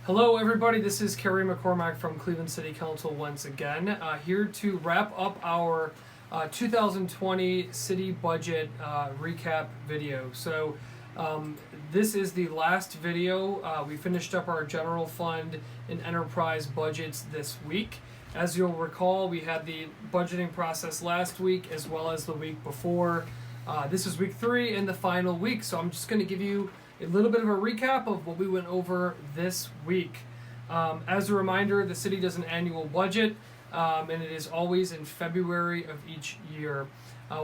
Hello, everybody. This is Kerry McCormack from Cleveland City Council once again, here to wrap up our 2020 city budget recap video. This is the last video. We finished up our general fund and enterprise budgets this week. As you'll recall, we had the budgeting process last week as well as the week before. This is week 3 and the final week, so I'm just going to give you a little bit of a recap of what we went over this week. As a reminder, the city does an annual budget, and it is always in February of each year.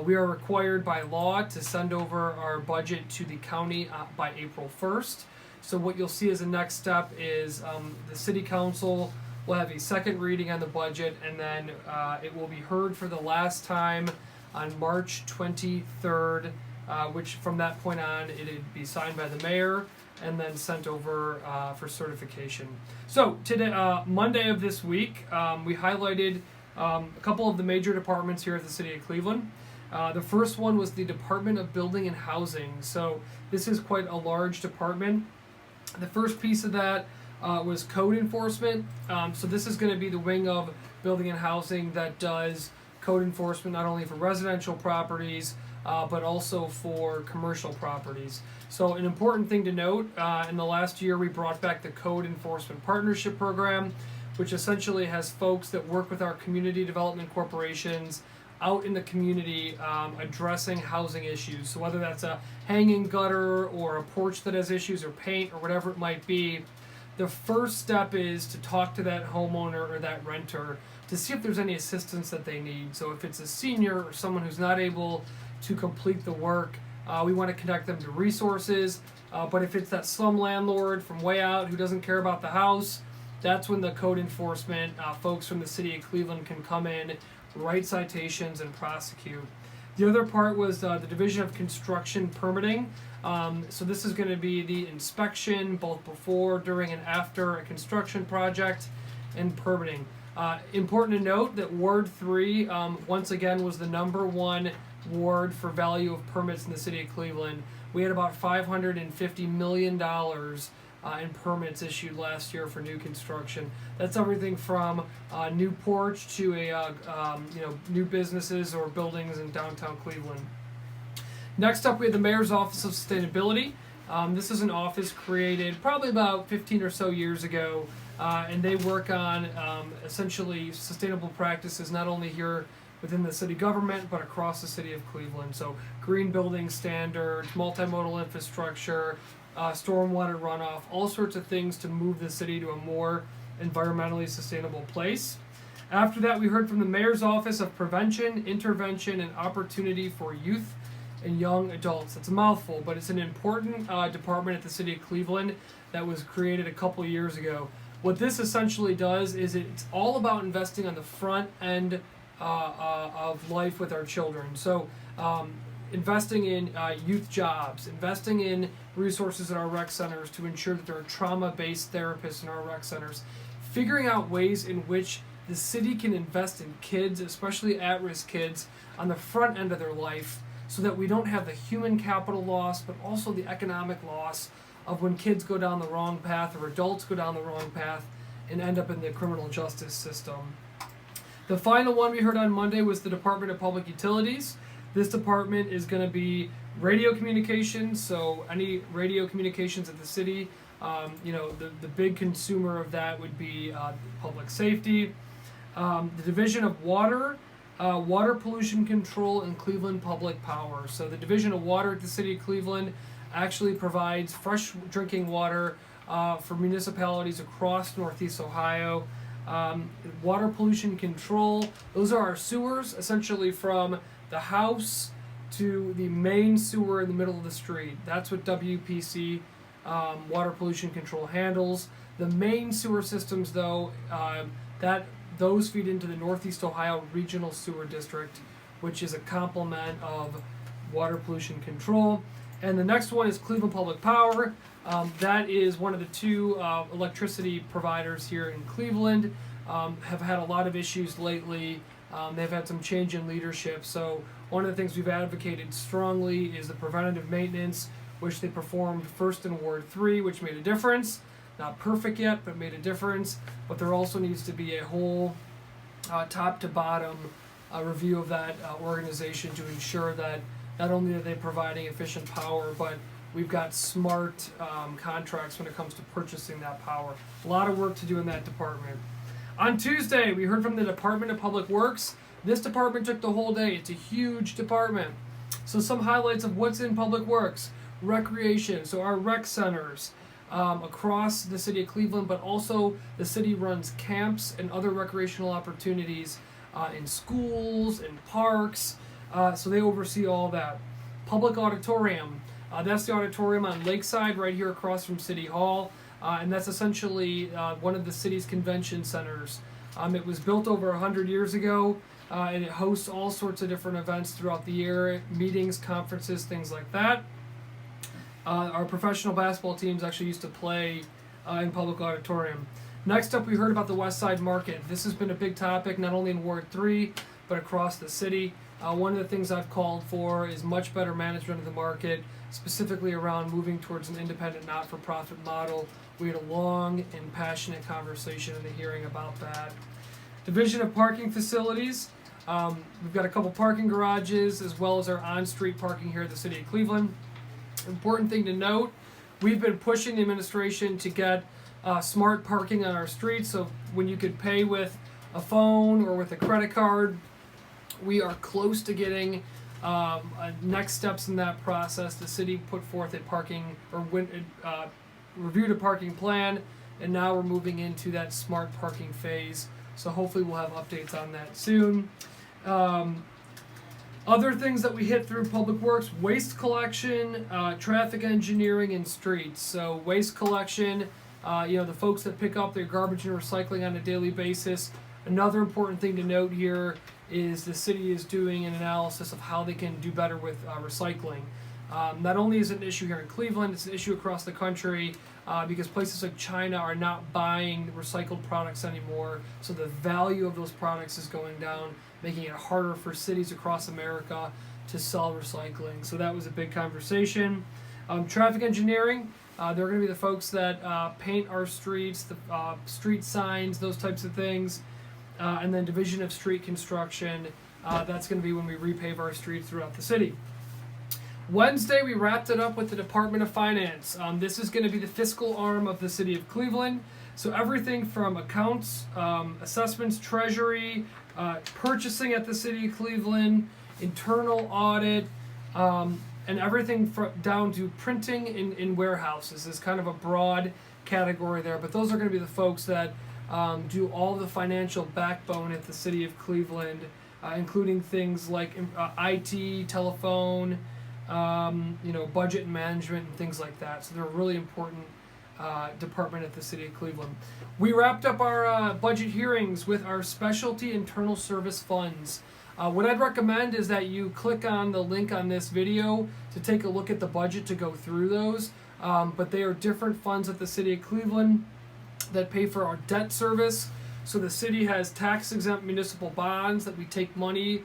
We are required by law to send over our budget to the county by April 1st. So what you'll see as a next step is the city council will have a second reading on the budget, and then it will be heard for the last time on March 23rd. Which from that point on, it'd be signed by the mayor and then sent over for certification. So today, Monday of this week, we highlighted a couple of the major departments here at the City of Cleveland. The first one was the Department of Building and Housing. So this is quite a large department. The first piece of that was code enforcement. So this is going to be the wing of Building and Housing that does code enforcement not only for residential properties, but also for commercial properties. So an important thing to note, in the last year we brought back the Code Enforcement Partnership Program, which essentially has folks that work with our community development corporations out in the community addressing housing issues. So whether that's a hanging gutter or a porch that has issues or paint or whatever it might be, the first step is to talk to that homeowner or that renter to see if there's any assistance that they need. So if it's a senior or someone who's not able to complete the work, we want to connect them to resources. But if it's that slum landlord from way out who doesn't care about the house, that's when the code enforcement folks from the city of Cleveland can come in, write citations, and prosecute. The other part was the Division of Construction Permitting. So this is going to be the inspection both before, during, and after a construction project and permitting. Important to note that Ward 3, once again, was the number one ward for value of permits in the city of Cleveland. We had about $550 million in permits issued last year for new construction. That's everything from new porch to new businesses or buildings in downtown Cleveland. Next up, we have the Mayor's Office of Sustainability. This is an office created probably about 15 or so years ago, and they work on essentially sustainable practices not only here within the city government but across the city of Cleveland. So green building standards, multimodal infrastructure, stormwater runoff, all sorts of things to move the city to a more environmentally sustainable place. After that, we heard from the Mayor's Office of Prevention, Intervention, and Opportunity for Youth and Young Adults. It's a mouthful, but it's an important department at the city of Cleveland that was created a couple years ago. What this essentially does is it's all about investing on the front end of life with our children. So investing in youth jobs, investing in resources at our rec centers to ensure that there are trauma-based therapists in our rec centers, figuring out ways in which the city can invest in kids, especially at-risk kids, on the front end of their life so that we don't have the human capital loss but also the economic loss of when kids go down the wrong path or adults go down the wrong path and end up in the criminal justice system. The final one we heard on Monday was the Department of Public Utilities. This department is going to be radio communications, so any radio communications at the city, the big consumer of that would be public safety. The Division of Water, Water Pollution Control, and Cleveland Public Power. So the Division of Water at the City of Cleveland actually provides fresh drinking water for municipalities across Northeast Ohio. Water pollution control, those are our sewers, essentially from the house to the main sewer in the middle of the street. That's what WPC, water pollution control, handles. The main sewer systems, though, those feed into the Northeast Ohio Regional Sewer District, which is a complement of water pollution control. And the next one is Cleveland Public Power. That is one of the two electricity providers here in Cleveland. Have had a lot of issues lately. They've had some change in leadership. So one of the things we've advocated strongly is the preventative maintenance, which they performed first in Ward 3, which made a difference. not perfect yet, but made a difference. But there also needs to be a whole top to bottom review of that organization to ensure that not only are they providing efficient power, but we've got smart contracts when it comes to purchasing that power. A lot of work to do in that department. On Tuesday, we heard from the Department of Public Works. This department took the whole day. It's a huge department. So some highlights of what's in Public Works. Recreation, so our rec centers across the city of Cleveland, but also the city runs camps and other recreational opportunities in schools and parks. So they oversee all that. Public auditorium, that's the auditorium on Lakeside right here across from City Hall. And that's essentially one of the city's convention centers. It was built over 100 years ago, and it hosts all sorts of different events throughout the year, meetings, conferences, things like that. Our professional basketball teams actually used to play in Public Auditorium. Next up, we heard about the West Side Market. This has been a big topic, not only in Ward 3, but across the city. One of the things I've called for is much better management of the market, specifically around moving towards an independent, not-for-profit model. We had a long and passionate conversation in the hearing about that. Division of Parking Facilities. We've got a couple parking garages as well as our on-street parking here at the City of Cleveland. Important thing to note, we've been pushing the administration to get smart parking on our streets. So when you could pay with a phone or with a credit card, we are close to getting next steps in that process. The city put forth a parking or reviewed a parking plan, and now we're moving into that smart parking phase. So hopefully we'll have updates on that soon. Other things that we hit through Public Works: waste collection, traffic engineering, and streets. So waste collection, the folks that pick up their garbage and recycling on a daily basis. Another important thing to note here is the city is doing an analysis of how they can do better with recycling. Not only is it an issue here in Cleveland, it's an issue across the country because places like China are not buying recycled products anymore, so the value of those products is going down, making it harder for cities across America to sell recycling. So that was a big conversation. Traffic engineering, they're going to be the folks that paint our streets, the street signs, those types of things. And then Division of Street Construction, that's going to be when we repave our streets throughout the city. Wednesday, we wrapped it up with the Department of Finance. This is going to be the fiscal arm of the City of Cleveland. So everything from accounts, assessments, treasury, purchasing at the City of Cleveland, internal audit, and everything down to printing in warehouses is kind of a broad category there. But those are going to be the folks that do all the financial backbone at the City of Cleveland, including things like IT, telephone, budget and management and things like that. So they're a really important department at the City of Cleveland. We wrapped up our budget hearings with our specialty internal service funds. What I'd recommend is that you click on the link on this video to take a look at the budget to go through those. But they are different funds at the City of Cleveland that pay for our debt service. So the city has tax-exempt municipal bonds that we take money,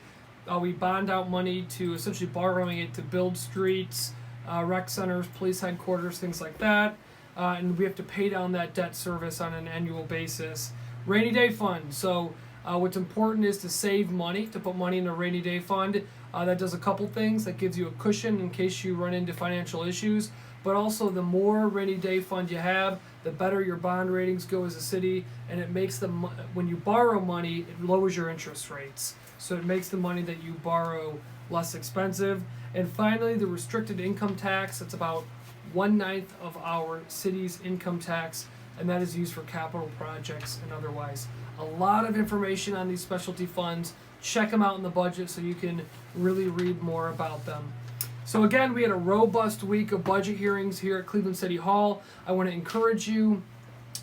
we bond out money to essentially borrowing it to build streets, rec centers, police headquarters, things like that. And we have to pay down that debt service on an annual basis. Rainy day fund. So what's important is to save money, to put money in a rainy day fund. That does a couple things. That gives you a cushion in case you run into financial issues. But also, the more rainy day fund you have, the better your bond ratings go as a city, and it makes when you borrow money, it lowers your interest rates. So it makes the money that you borrow less expensive. And finally, the restricted income tax. That's about 1/9 of our city's income tax, and that is used for capital projects and otherwise. A lot of information on these specialty funds. Check them out in the budget so you can really read more about them. So again, we had a robust week of budget hearings here at Cleveland City Hall. I want to encourage you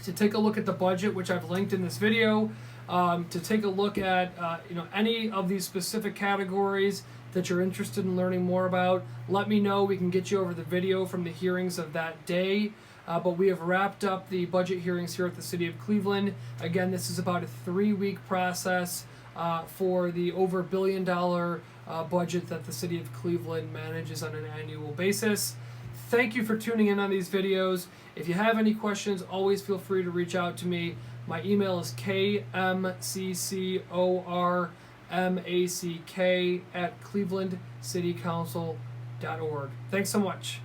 to take a look at the budget, which I've linked in this video, to take a look at any of these specific categories that you're interested in learning more about. Let me know. We can get you over the video from the hearings of that day. But we have wrapped up the budget hearings here at the City of Cleveland. Again, this is about a 3-week process for the over $1 billion budget that the City of Cleveland manages on an annual basis. thank you for tuning in on these videos. If you have any questions, always feel free to reach out to me. My email is kmccormack@clevelandcitycouncil.org. Thanks so much.